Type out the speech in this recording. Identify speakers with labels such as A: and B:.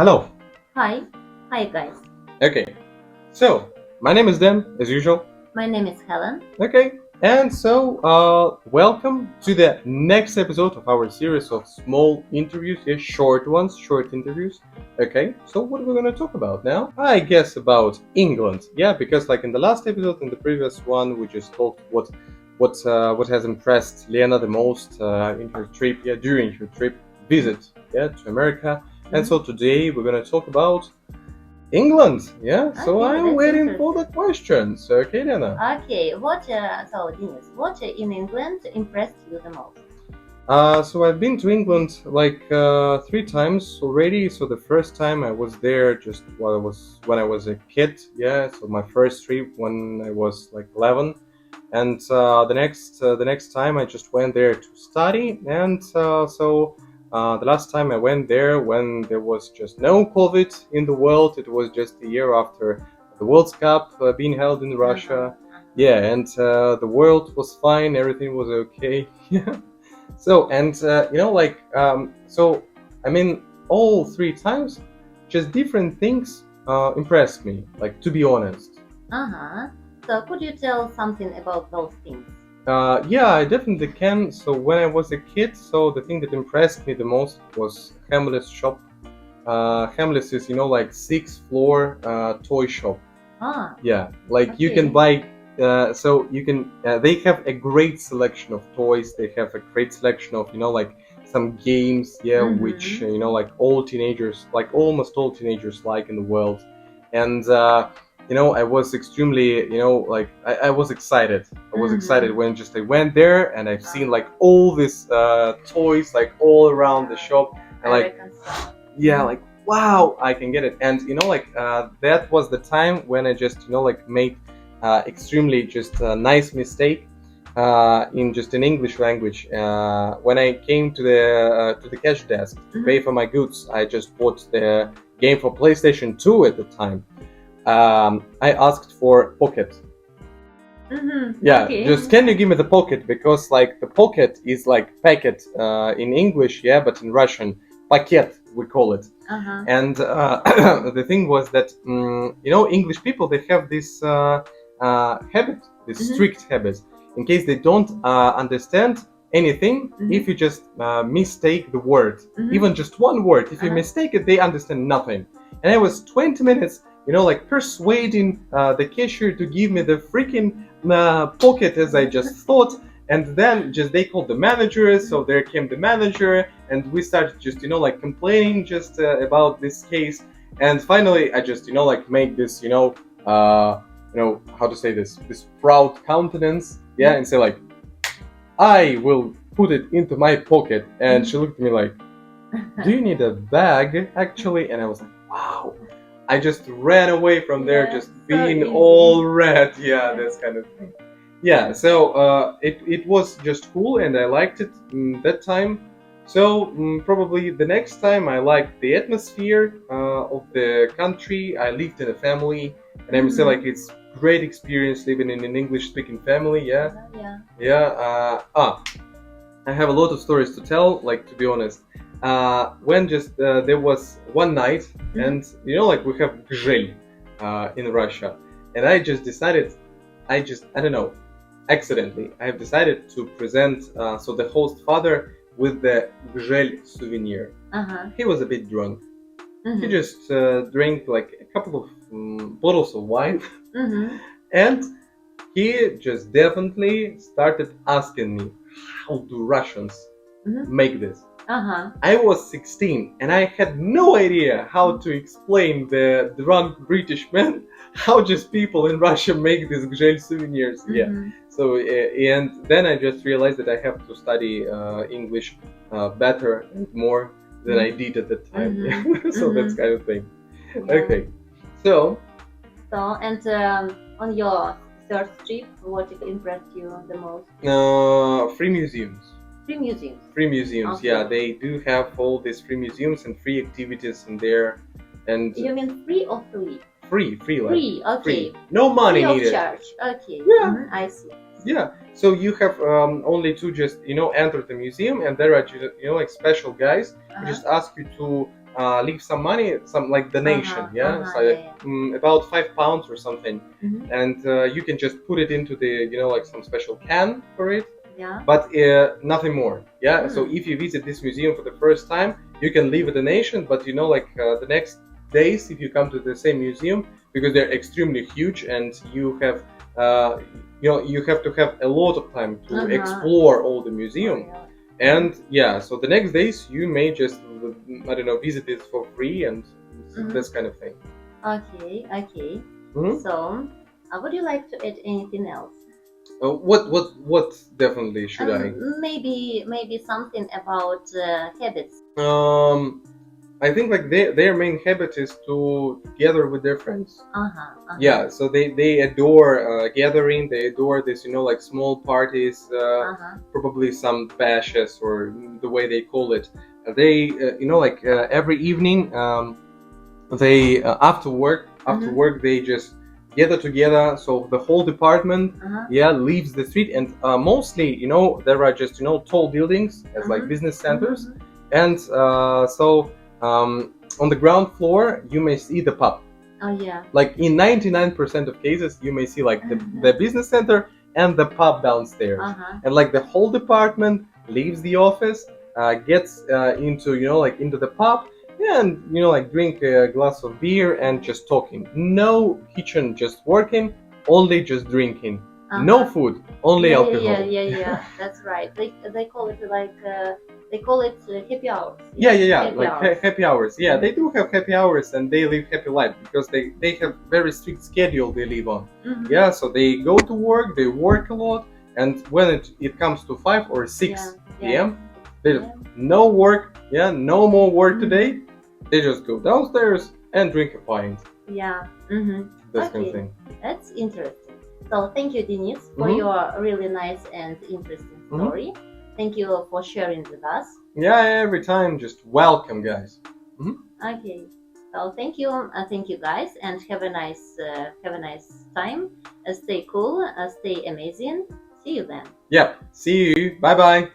A: Hello.
B: Hi. Hi, guys.
A: Okay, so my name is Dan, as usual.
B: My name is Helen.
A: Okay, and welcome to the next episode of our series of small interviews, short ones, short interviews. Okay, so what are we gonna talk about now? I guess about England, yeah, because like in the last episode, in the previous one, we just talked what has impressed Lena the most in her trip, during her trip visit, to America. And so today we're gonna talk about England, yeah. So
B: Okay,
A: I'm
B: that's
A: waiting for the
B: interesting.
A: questions. Okay, Lena.
B: Okay, Dennis, what in England impressed you the most?
A: So I've been to England like 3 times already. So the first time I was there just when I was a kid, yeah. So my first trip when I was like 11, and the next time I just went there to study, and the last time I went there when there was just no COVID in the world. It was just a year after the World Cup being held in Russia. Yeah, and the world was fine. Everything was okay. Yeah. So and I mean, all 3 times, just different things impressed me. Like, to be honest.
B: So could you tell something about those things?
A: Yeah, I definitely can. So when I was a kid, so the thing that impressed me the most was Hamlet's shop. Hamlet's is like sixth floor toy shop. Yeah, like you can buy. So you can. They have a great selection of toys. They have a great selection of like some games. Yeah, which like all teenagers, like almost all teenagers, like in the world. And I was extremely, like I was excited. I was excited when just I went there and I've seen like all these toys like all around the shop, and like like wow, I can get it. And that was the time when I just like made extremely just a nice mistake in just in English language. When I came to the cash desk to pay for my goods, I just bought the game for PlayStation 2 at the time. I asked for pocket. Yeah,
B: Okay.
A: just can you give me the pocket, because like the pocket is like packet in English, yeah, but in Russian paket we call it. And the thing was that English people, they have this habit, this strict habit. In case they don't understand anything, if you just mistake the word, even just one word, if you mistake it, they understand nothing. And I was 20 minutes like persuading the cashier to give me the freaking pocket as I just thought. And then just they called the manager, so there came the manager, and we started just like complaining just about this case. And finally I just like make this how to say this proud countenance, yeah, and say like, I will put it into my pocket. And she looked at me like, do you need a bag actually? And I was like, wow. I just ran away from there, just being all red. Yeah, this kind of thing. Yeah, so it was just cool, and I liked it that time. So probably the next time I liked the atmosphere of the country. I lived in a family, and I would say like it's great experience living in an English-speaking family. Yeah. I have a lot of stories to tell. Like, to be honest, when just there was one night, and like we have gzhel in Russia, and I just decided, I don't know, accidentally, I have decided to present so the host father with the gzhel souvenir. He was a bit drunk. He just drank like a couple of bottles of wine, and he just definitely started asking me, how do Russians make this? I was 16 and I had no idea how to explain the drunk British man how just people in Russia make these gzhel souvenirs. Yeah. So and then I just realized that I have to study English better and more than I did at the time. So that's kind of thing. Okay. So
B: and on your third trip, what impressed you the most?
A: Free museums. Free museums, okay. Yeah, they do have all these free museums and free activities in there. And
B: you mean free or free?
A: Free, like
B: free. Okay.
A: Free. No money
B: free
A: needed.
B: Of charge. Okay.
A: Yeah.
B: I see.
A: Yeah. So you have only to just enter the museum, and there are like special guys who just ask you to leave some money, some like donation, so about £5 or something, and you can just put it into the like some special can for it, but nothing more. So if you visit this museum for the first time, you can leave a donation, but like the next days, if you come to the same museum, because they're extremely huge and you have you have to have a lot of time to explore all the museum. And so the next days you may just, I don't know, visit it for free and this kind of thing.
B: Okay. So would you like to add anything else?
A: What definitely should I?
B: Maybe something about habits.
A: I think like their main habit is to gather with their friends. So they adore gathering. They adore this, like small parties, probably some bashes or the way they call it. They like every evening, they after work they just gather together. So the whole department leaves the street, and mostly there are just tall buildings as like business centers, and so on the ground floor you may see the pub. Like in 99% of cases you may see like the business center and the pub downstairs, and like the whole department leaves the office, gets into like into the pub, and like drink a glass of beer and just talking. No kitchen, just working, only just drinking. No food, only alcohol.
B: Yeah, that's right. They call it like they call it happy hours.
A: Happy hours. They do have happy hours, and they live happy life because they have very strict schedule they live on. So they go to work, they work a lot, and when it comes to 5 or 6 p.m. there's no work. No more work today. They just go downstairs and drink a pint. This kind of thing.
B: That's interesting. So thank you, Denis, for your really nice and interesting story. Thank you for sharing with us.
A: Every time, just welcome, guys.
B: Okay. So thank you guys, and have a nice time. Stay cool, stay amazing. See you then.
A: See you. Bye bye.